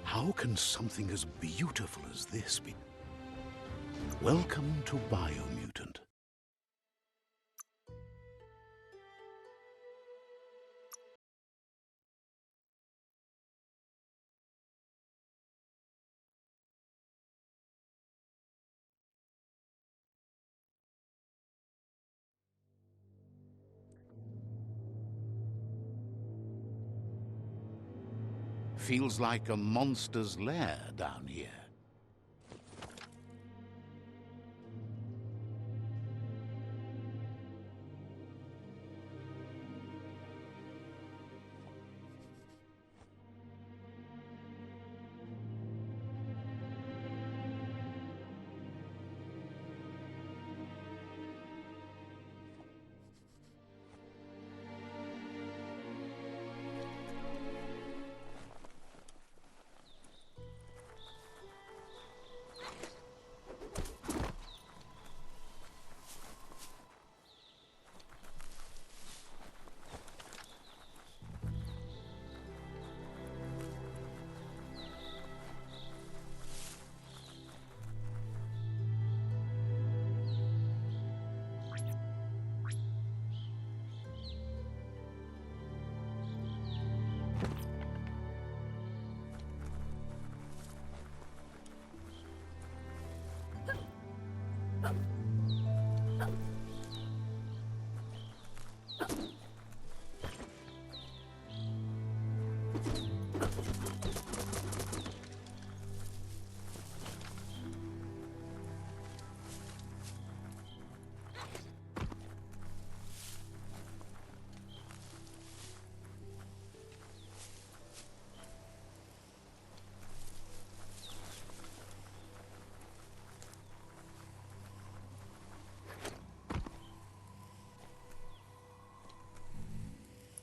How can something as beautiful as this be? Welcome to Biomutant. Feels like a monster's lair down here.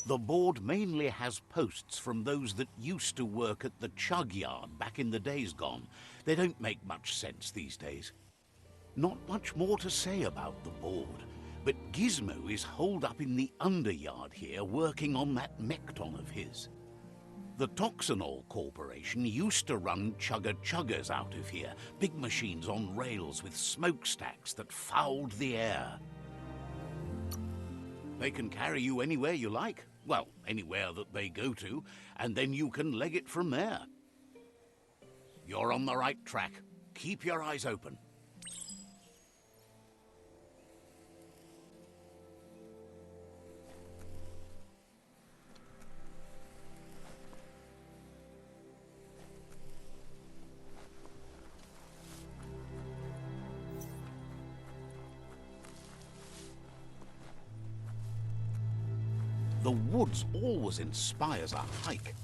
The board mainly has posts from those that used to work at the chug yard back in the days gone. They don't make much sense these days. Not much more to say about the board, but Gizmo is holed up in the underyard here working on that mechton of his. The Toxanol Corporation used to run chugger-chuggers out of here, big machines on rails with smokestacks that fouled the air. They can carry you anywhere you like. Well, anywhere that they go to, and then you can leg it from there. You're on the right track. Keep your eyes open. The woods always inspires a hike.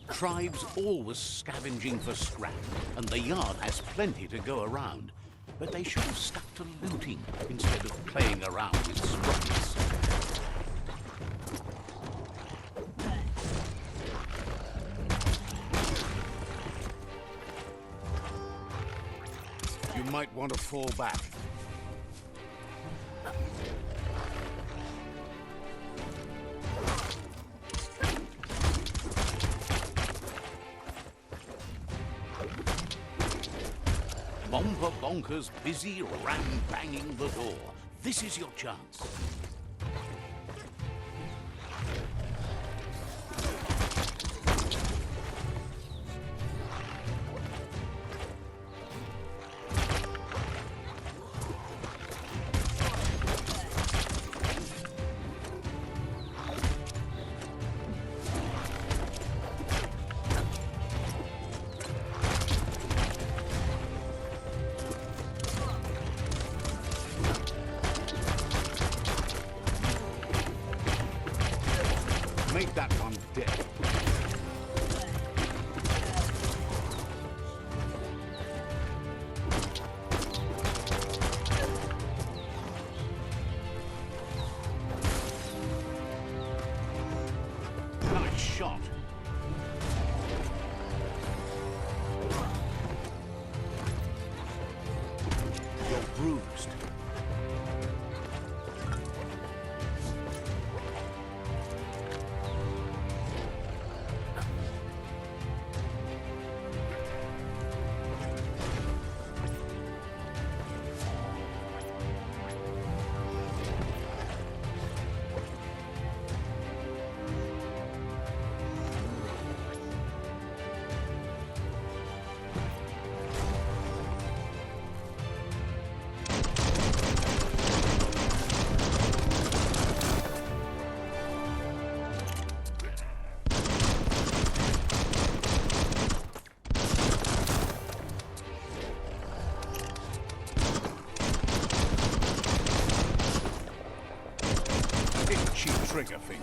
Tribes always scavenging for scrap, and the yard has plenty to go around. But they should have stuck to looting instead of playing around with sprockets. You might want to fall back. Bomber Bonker's busy ram-banging the door. This is your chance. Make that one dead. Nice shot. You're bruised. trigger finger.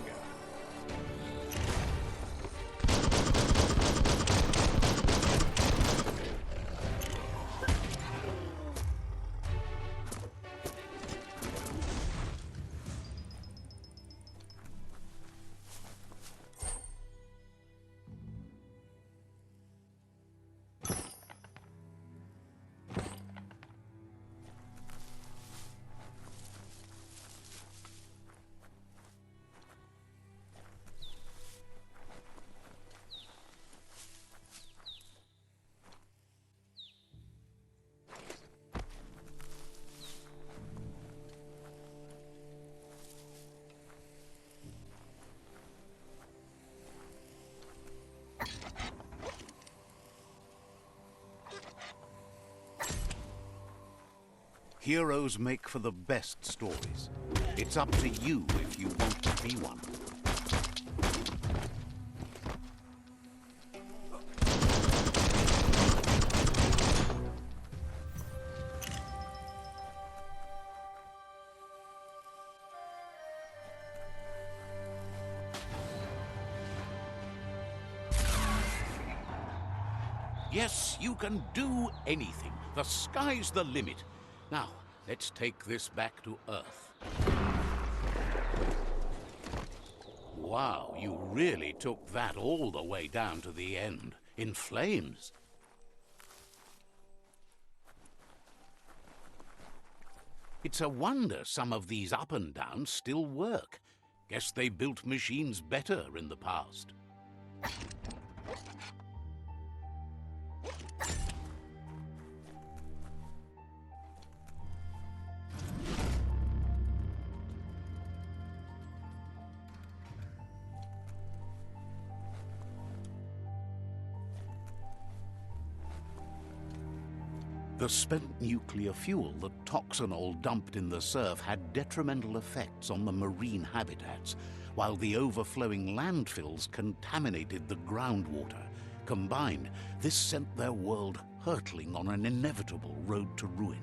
Heroes make for the best stories. It's up to you if you want to be one. Yes, you can do anything. The sky's the limit. Now, let's take this back to Earth. Wow, you really took that all the way down to the end, in flames. It's a wonder some of these up and downs still work. Guess they built machines better in the past. The spent nuclear fuel, the toxinol dumped in the surf, had detrimental effects on the marine habitats, while the overflowing landfills contaminated the groundwater. Combined, this sent their world hurtling on an inevitable road to ruin.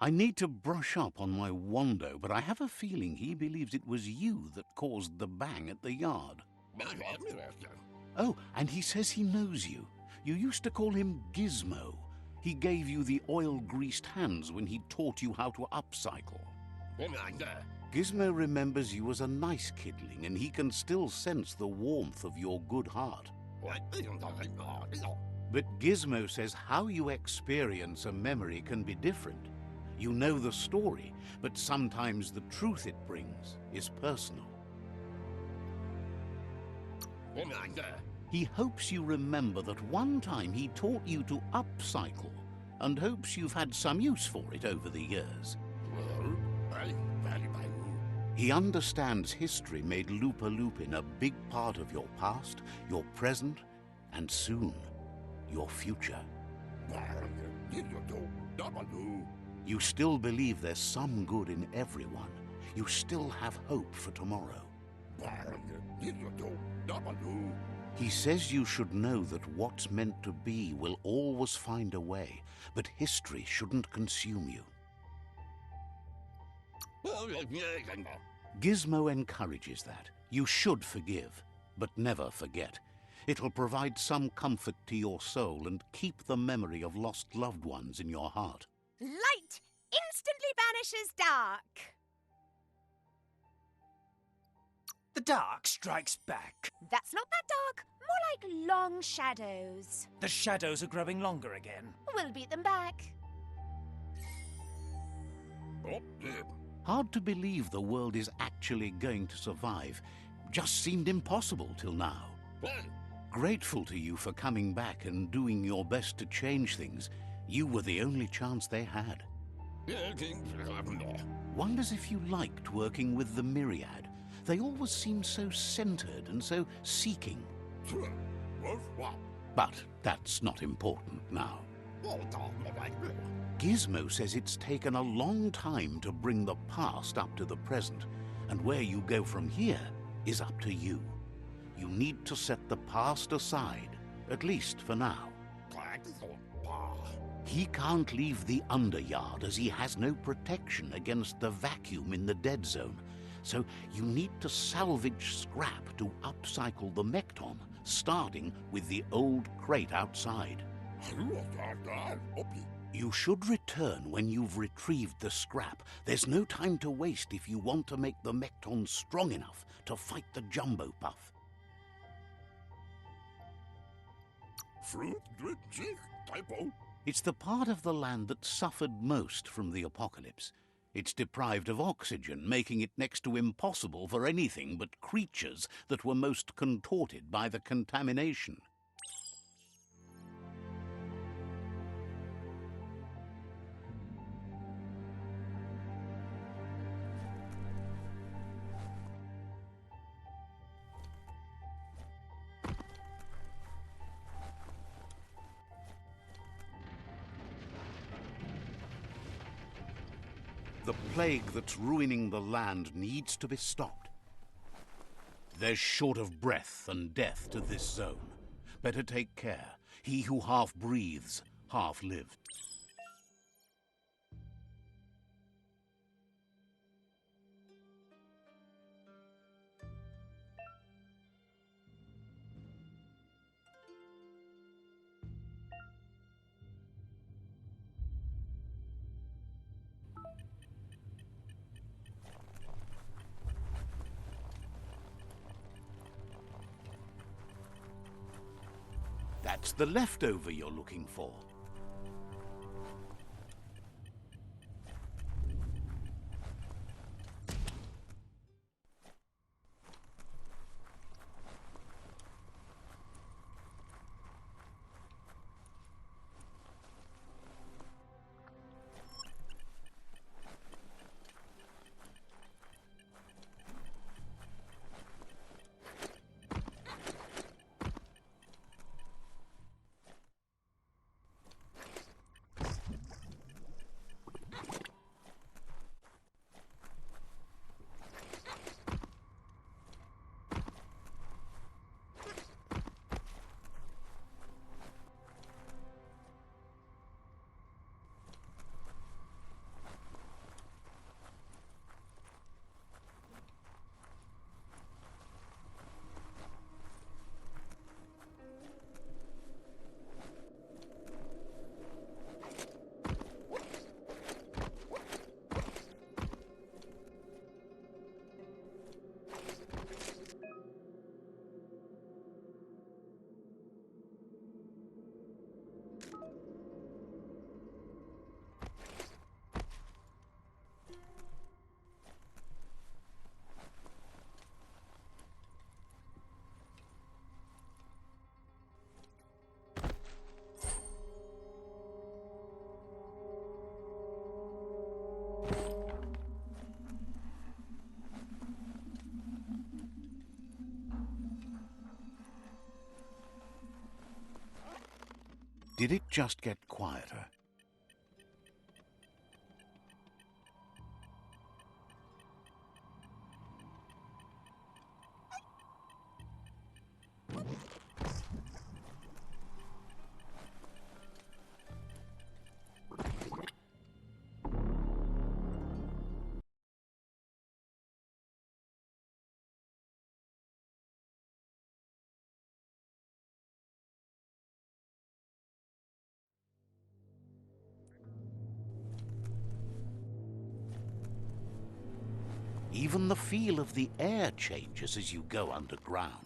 I need to brush up on my Wando, but I have a feeling he believes it was you that caused the bang at the yard. Oh, and he says he knows you. You used to call him Gizmo. He gave you the oil-greased hands when he taught you how to upcycle. Gizmo remembers you as a nice kidling, and he can still sense the warmth of your good heart. But Gizmo says how you experience a memory can be different. You know the story, but sometimes the truth it brings is personal. He hopes you remember that one time he taught you to upcycle, and hopes you've had some use for it over the years. He understands history made Lupa Lupin a big part of your past, your present, and soon, your future. You still believe there's some good in everyone. You still have hope for tomorrow. He says you should know that what's meant to be will always find a way, but history shouldn't consume you. Gizmo encourages that. You should forgive, but never forget. It'll provide some comfort to your soul and keep the memory of lost loved ones in your heart. Light instantly banishes dark. The dark strikes back. That's not that dark, more like long shadows. The shadows are growing longer again. We'll beat them back. Hard to believe the world is actually going to survive. Just seemed impossible till now. Grateful to you for coming back and doing your best to change things. You were the only chance they had. Wonders if you liked working with the Myriad. They always seem so centered and so seeking. But that's not important now. Gizmo says it's taken a long time to bring the past up to the present, and where you go from here is up to you. You need to set the past aside, at least for now. He can't leave the Underyard as he has no protection against the vacuum in the dead zone. So you need to salvage scrap to upcycle the mechton, starting with the old crate outside. You should return when you've retrieved the scrap. There's no time to waste if you want to make the mechton strong enough to fight the Jumbo Puff. It's the part of the land that suffered most from the apocalypse. It's deprived of oxygen, making it next to impossible for anything but creatures that were most contorted by the contamination. The plague that's ruining the land needs to be stopped. There's short of breath and death to this zone. Better take care. He who half breathes, half lives. That's the leftover you're looking for. Did it just get quieter? Even the feel of the air changes as you go underground.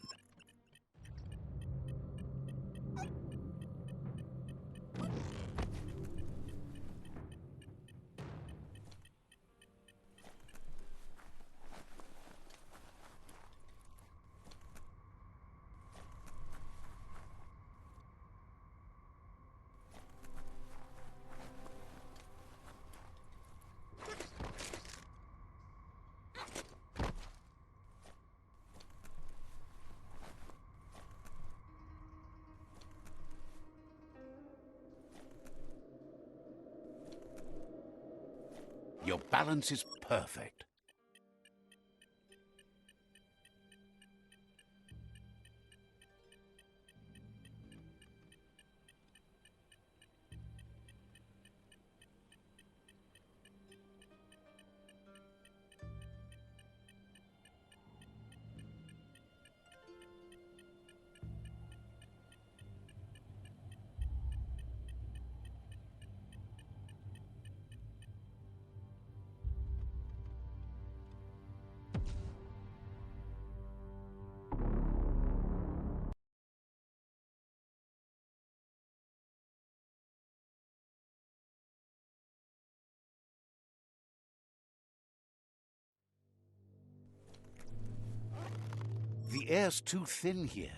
Your balance is perfect. The air's too thin here.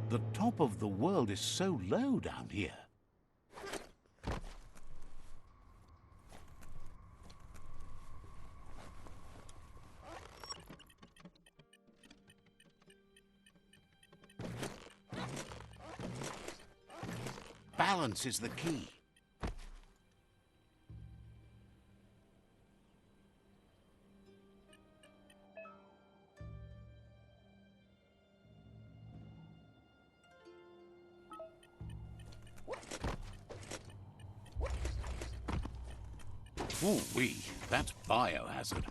The top of the world is so low down here. Balance is the key. Ooh-wee, that's biohazard.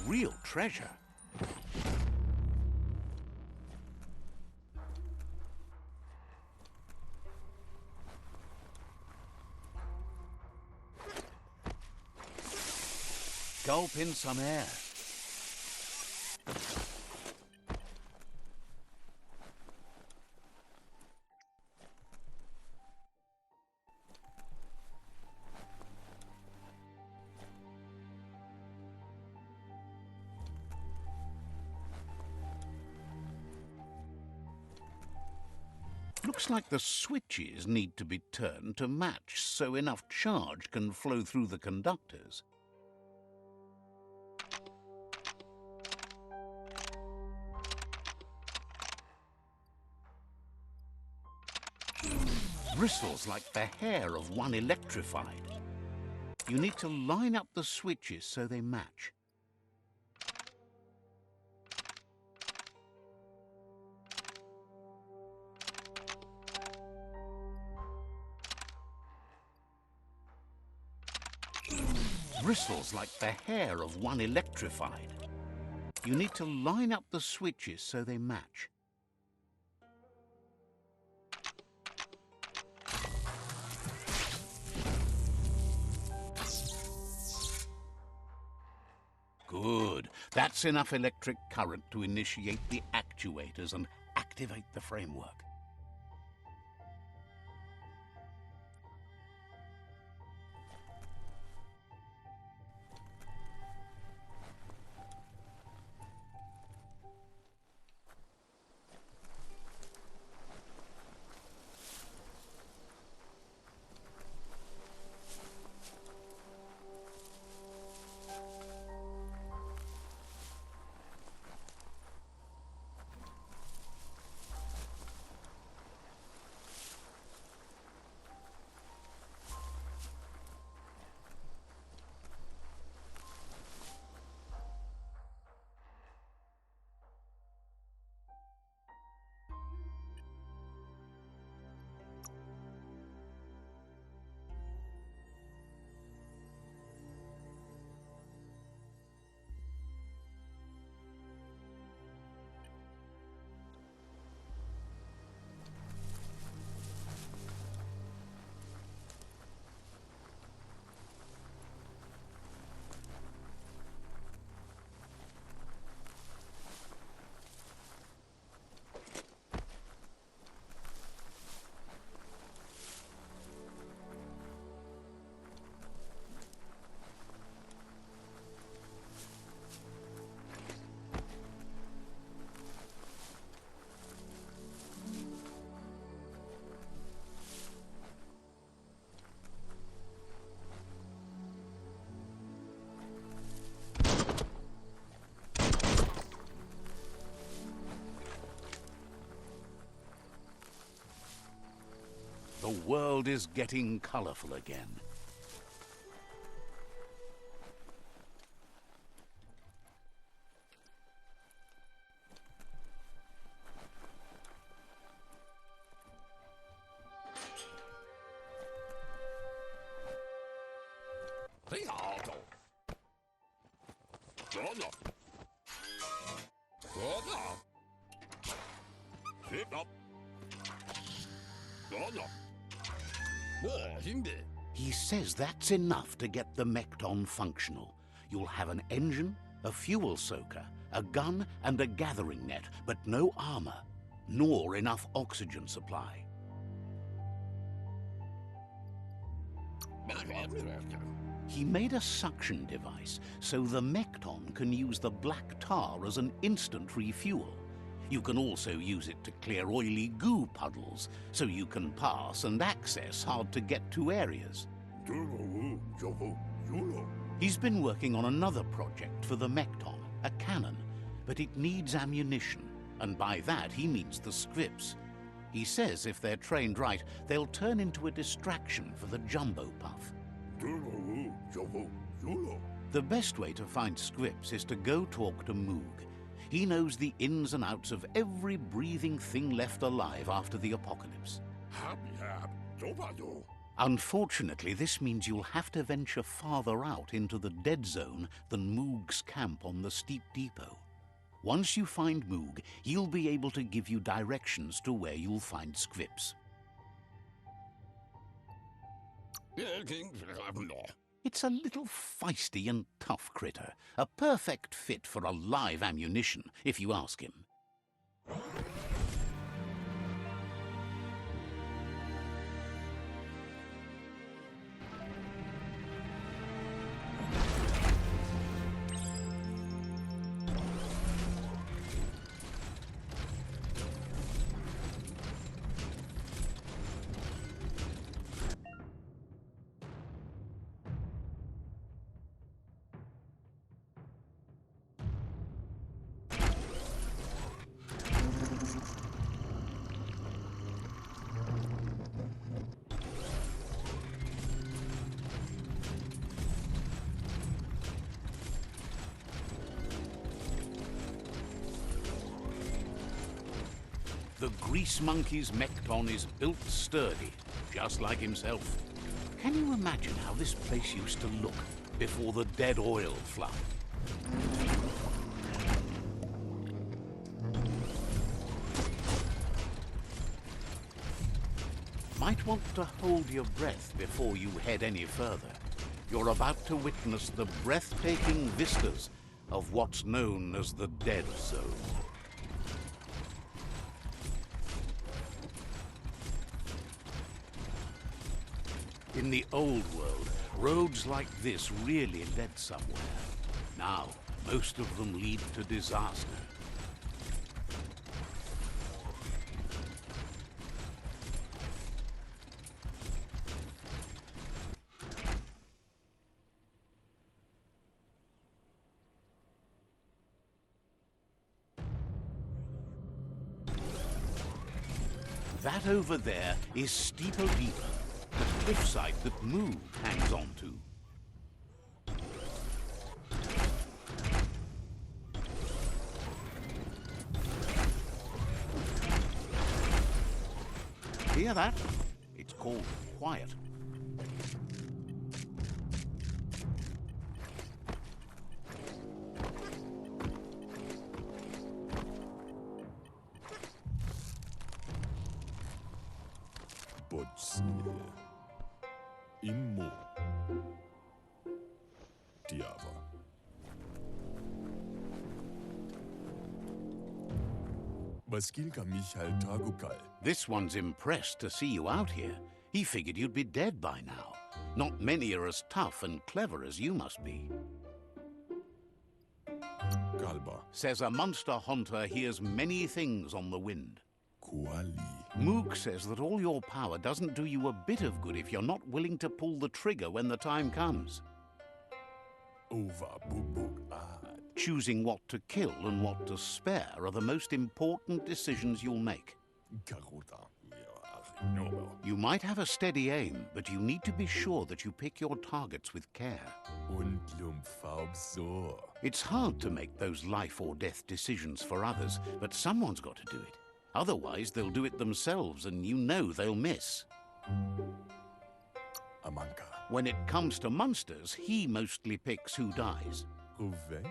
real treasure. Gulp in some air. Looks like the switches need to be turned to match so enough charge can flow through the conductors. Bristles like the hair of one electrified. You need to line up the switches so they match. Bristles like the hair of one electrified. You need to line up the switches so they match. Good. That's enough electric current to initiate the actuators and activate the framework. The world is getting colorful again. He says that's enough to get the mechton functional. You'll have an engine, a fuel soaker, a gun and a gathering net, but no armor, nor enough oxygen supply. He made a suction device so the mechton can use the black tar as an instant refuel. You can also use it to clear oily goo puddles, so you can pass and access hard-to-get-to areas. He's been working on another project for the mechton, a cannon, but it needs ammunition, and by that he means the scripts. He says if they're trained right, they'll turn into a distraction for the jumbo puff. The best way to find scripts is to go talk to Moog. He knows the ins and outs of every breathing thing left alive after the apocalypse. Unfortunately, this means you'll have to venture farther out into the dead zone than Moog's camp on the steep depot. Once you find Moog, he'll be able to give you directions to where you'll find Squips. It's a little feisty and tough critter, a perfect fit for a live ammunition, if you ask him. The grease monkey's mechton is built sturdy, just like himself. Can you imagine how this place used to look before the dead oil flood? Might want to hold your breath before you head any further. You're about to witness the breathtaking vistas of what's known as the Dead Zone. In the old world, roads like this really led somewhere. Now, most of them lead to disaster. That over there is Steeper Deeper, the cliffside that Moog hangs on to. Hear that? It's called quiet. Immo. Diava. Baskilka Michal Tagukal. This one's impressed to see you out here. He figured you'd be dead by now. Not many are as tough and clever as you must be. Galba. Says a monster hunter hears many things on the wind. Kuali. Moog says that all your power doesn't do you a bit of good if you're not willing to pull the trigger when the time comes. Ova bubuk ad. Choosing what to kill and what to spare are the most important decisions you'll make. Karuta. You might have a steady aim, but you need to be sure that you pick your targets with care. Und Lumfaubsor. It's hard to make those life or death decisions for others, but someone's got to do it. Otherwise, they'll do it themselves, and you know they'll miss. Amanka. When it comes to monsters, he mostly picks who dies. Ruven.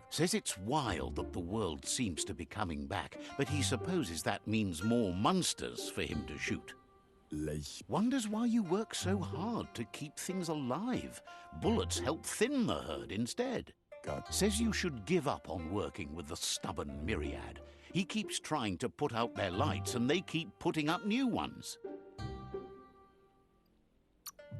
Says it's wild that the world seems to be coming back, but he supposes that means more monsters for him to shoot. Lech. Wonders why you work so hard to keep things alive. Bullets help thin the herd instead. Gat. Says you should give up on working with the stubborn myriad. He keeps trying to put out their lights, and they keep putting up new ones.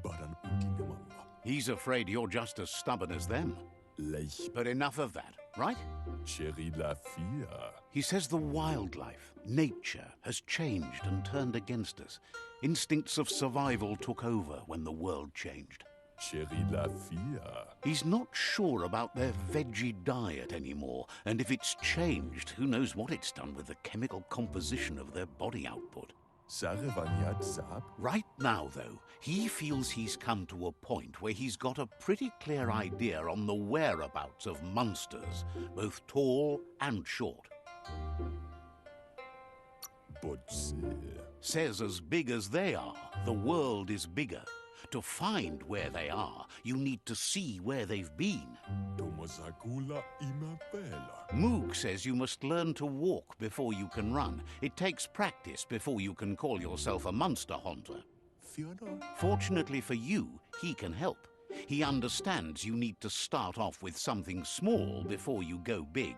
Baran Udinemawa. He's afraid you're just as stubborn as them. Lech. But enough of that, right? Cherry la Fia. He says the wildlife, nature, has changed and turned against us. Instincts of survival took over when the world changed. Cherry la Fia. He's not sure about their veggie diet anymore, and if it's changed, who knows what it's done with the chemical composition of their body output. Sarevaniat Sab. Right now, though, he feels he's come to a point where he's got a pretty clear idea on the whereabouts of monsters, both tall and short. Putzel. Says as big as they are, the world is bigger. To find where they are, you need to see where they've been. Tomosakula imapela. Moog says you must learn to walk before you can run. It takes practice before you can call yourself a monster hunter. Fiona. Fortunately for you, he can help. He understands you need to start off with something small before you go big.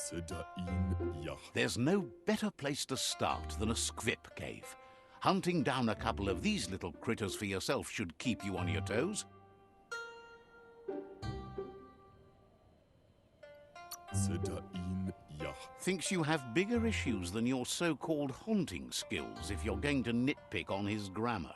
Zeta in Yach. There's no better place to start than a squip cave. Hunting down a couple of these little critters for yourself should keep you on your toes. Zeta in Yach. Thinks you have bigger issues than your so-called haunting skills if you're going to nitpick on his grammar.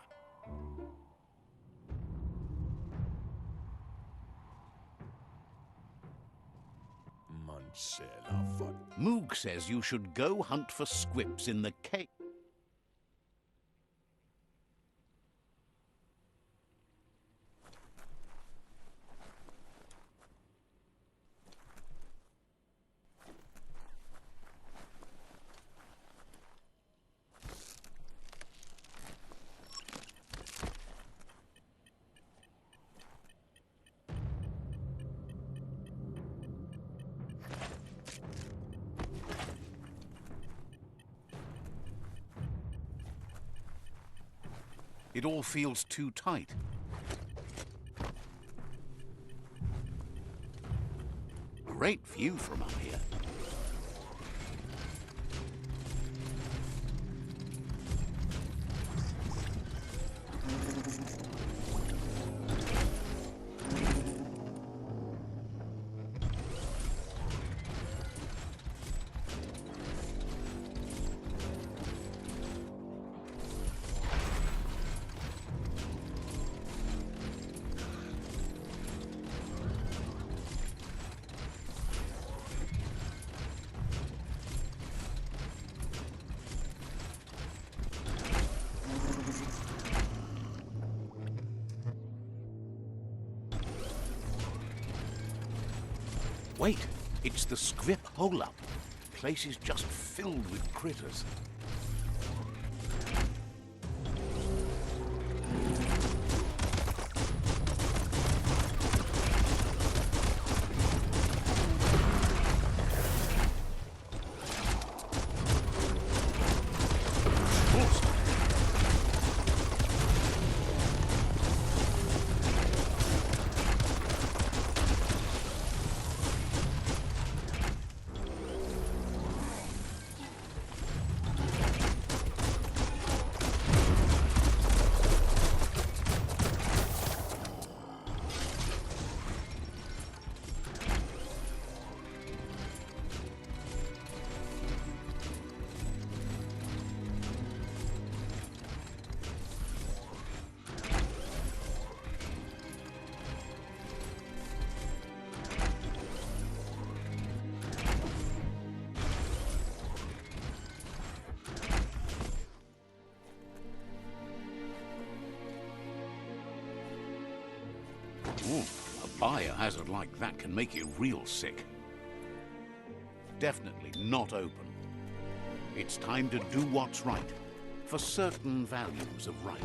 Manchela van. Moog says you should go hunt for squips in the cave. It all feels too tight. Great view from up here. Wait, it's the squip hole-up. Place is just filled with critters. Ooh, a biohazard like that can make you real sick. Definitely not open. It's time to do what's right, for certain values of right.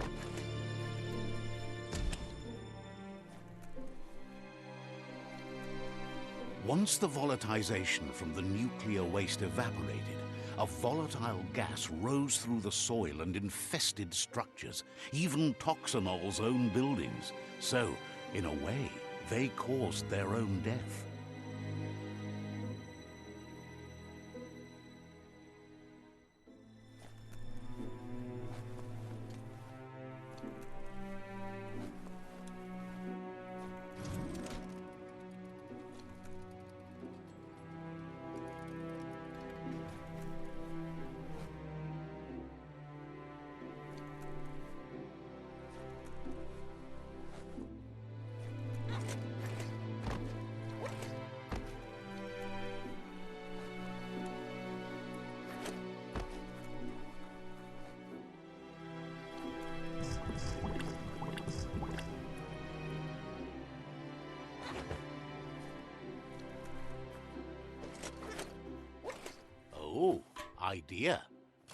Once the volatilization from the nuclear waste evaporated, a volatile gas rose through the soil and infested structures, even Toxanol's own buildings. So, in a way, they caused their own death. Oh, idea.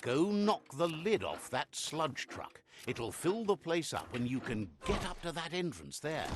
Go knock the lid off that sludge truck. It'll fill the place up and you can get up to that entrance there.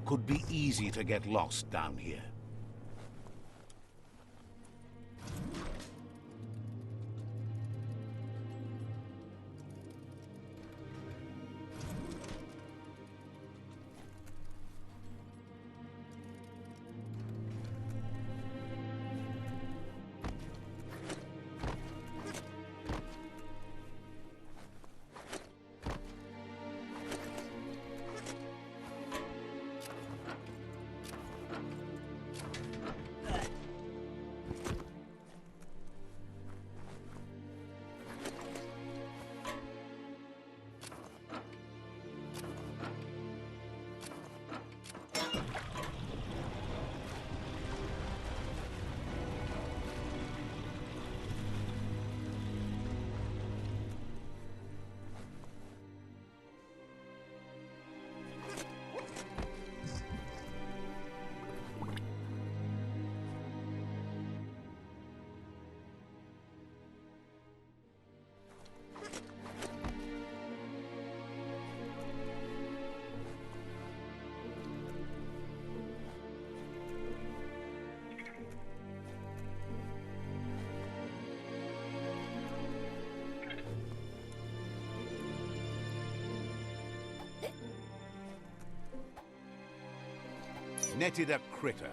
Could be easy to get lost down here. Netted a critter.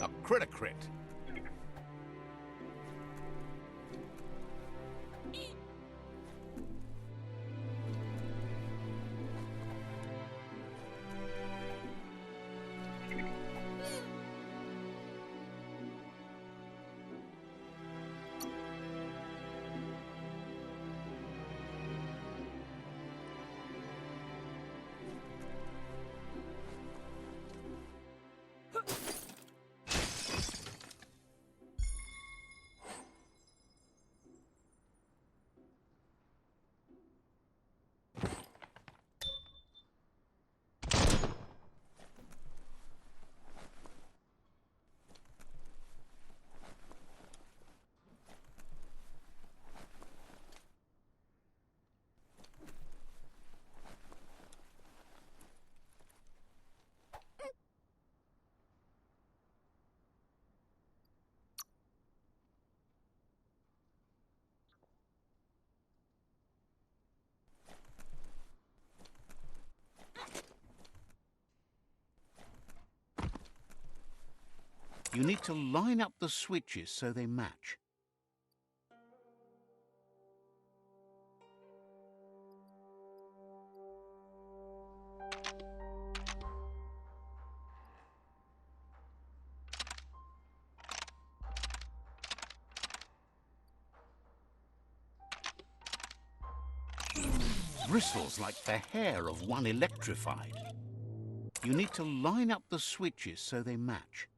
A critter crit. You need to line up the switches so they match. Bristles like the hair of one electrified. You need to line up the switches so they match.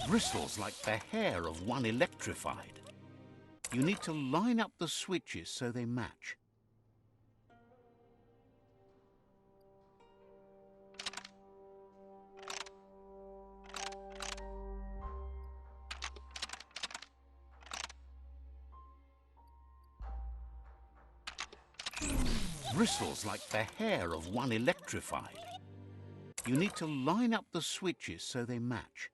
bristles like the hair of one electrified. You need to line up the switches so they match. Bristles like the hair of one electrified. You need to line up the switches so they match.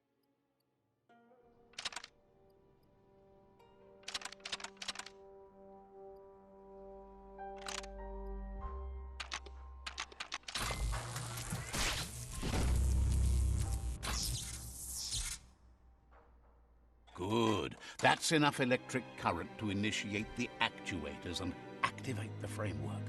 Good. That's enough electric current to initiate the actuators and activate the framework.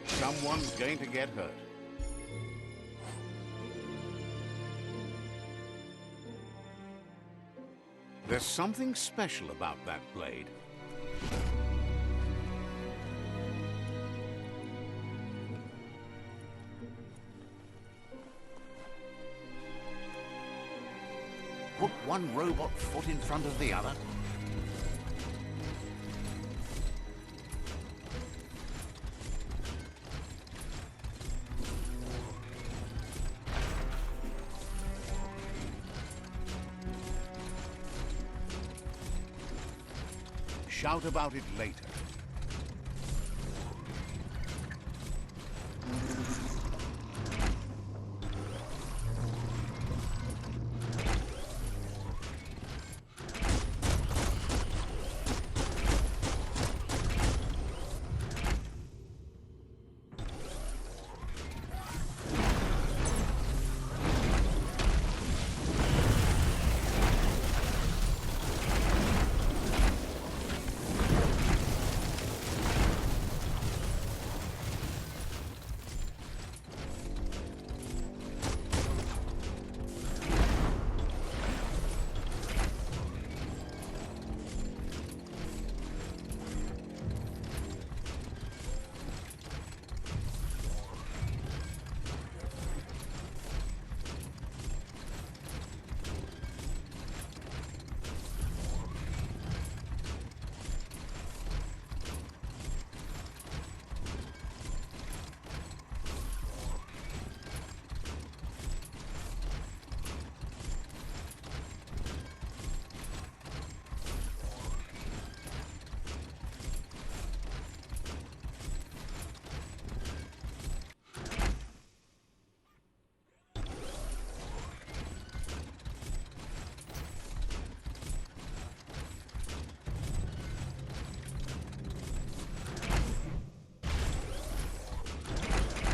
Someone's going to get hurt. There's something special about that blade. Put one robot foot in front of the other. Shout about it later.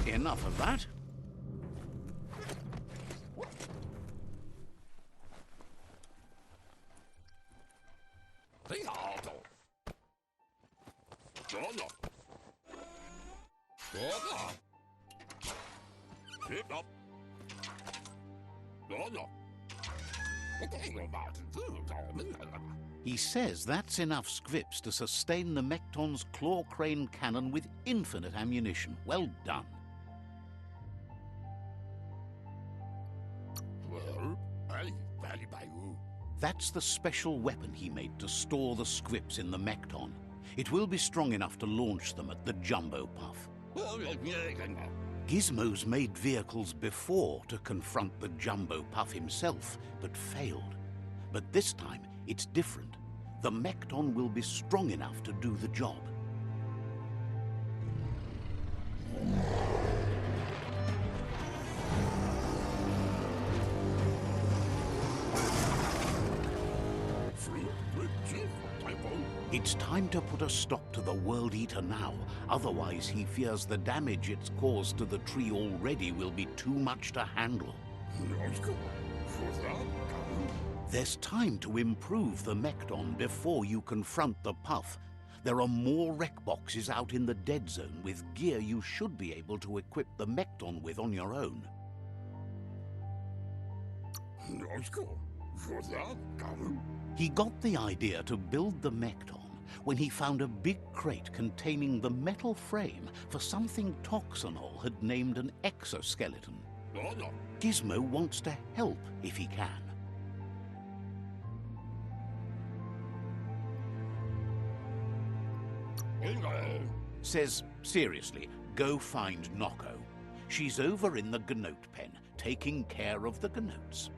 Enough of that. He says that's enough scripts to sustain the mechton's claw crane cannon with infinite ammunition. Well done. That's the special weapon he made to store the scripts in the mechton. It will be strong enough to launch them at the jumbo puff. Gizmo's made vehicles before to confront the jumbo puff himself, but failed. But this time, it's different. The mechton will be strong enough to do the job. It's time to put a stop to the World Eater now. Otherwise, he fears the damage it's caused to the tree already will be too much to handle. There's time to improve the mechton before you confront the puff. There are more wreck boxes out in the dead zone with gear you should be able to equip the mechton with on your own. He got the idea to build the mechton when he found a big crate containing the metal frame for something Toxanol had named an exoskeleton. Gizmo wants to help if he can. Says, seriously, go find Noko. She's over in the gnote pen, taking care of the gnotes.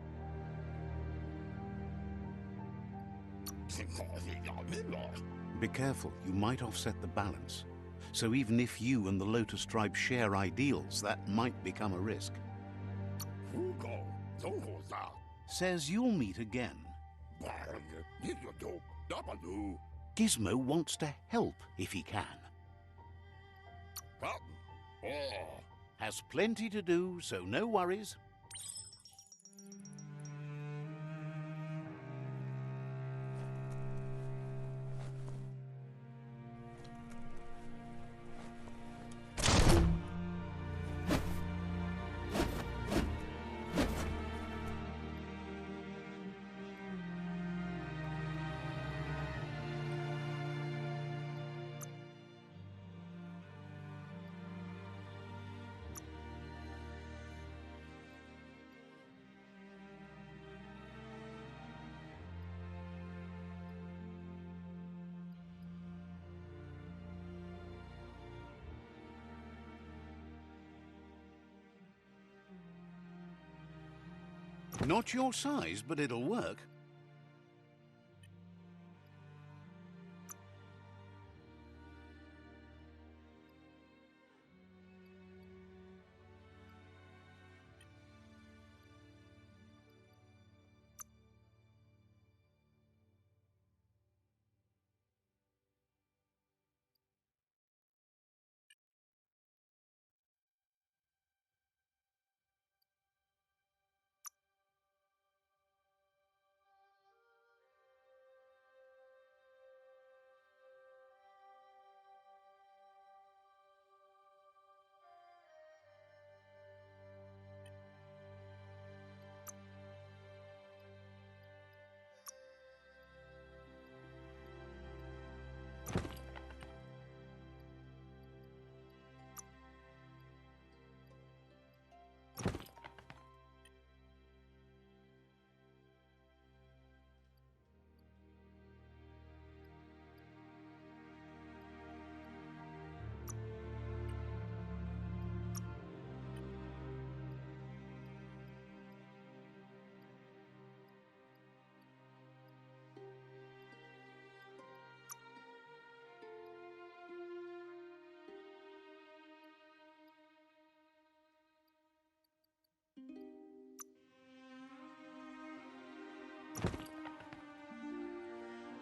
Be careful, you might offset the balance. So even if you and the Lotus Tribe share ideals, that might become a risk. Says you'll meet again. Gizmo wants to help if he can. Has plenty to do, so no worries. Not your size, but it'll work.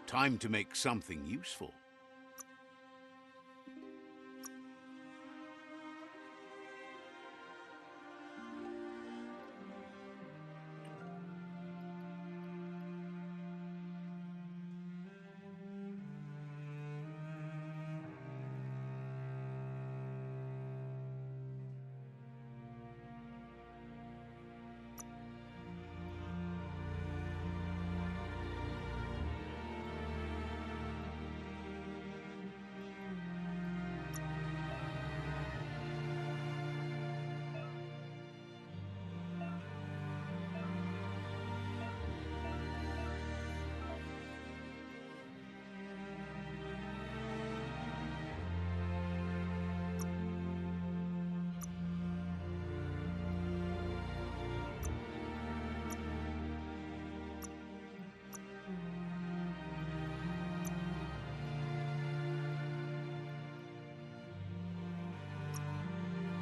Time to make something useful.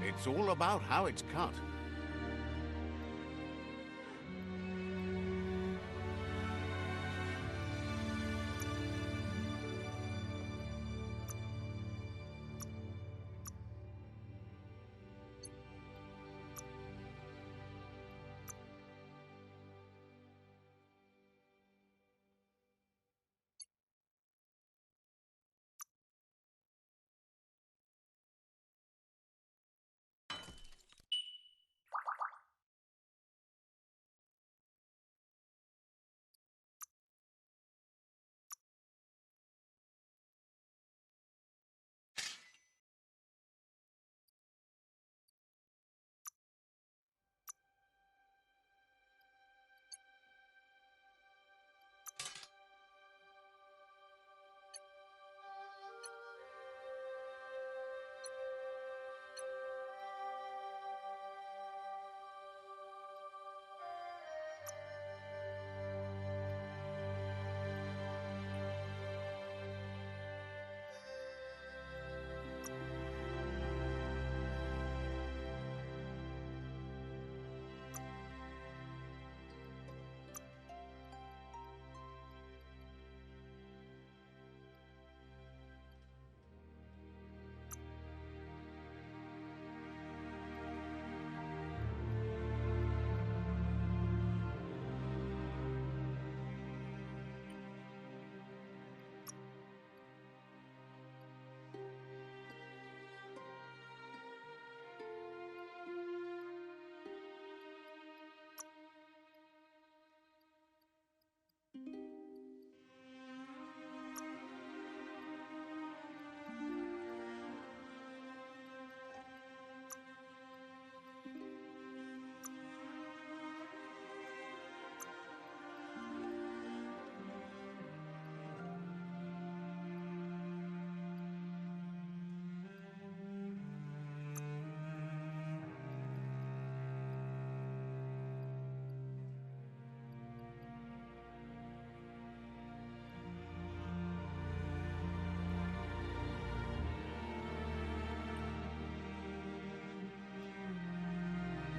It's all about how it's cut.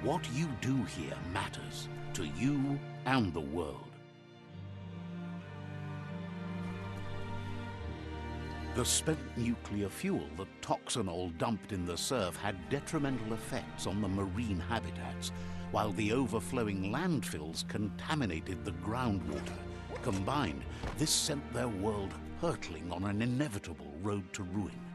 What you do here matters to you and the world. The spent nuclear fuel that Toxanol dumped in the surf had detrimental effects on the marine habitats, while the overflowing landfills contaminated the groundwater. Combined, this sent their world hurtling on an inevitable road to ruin.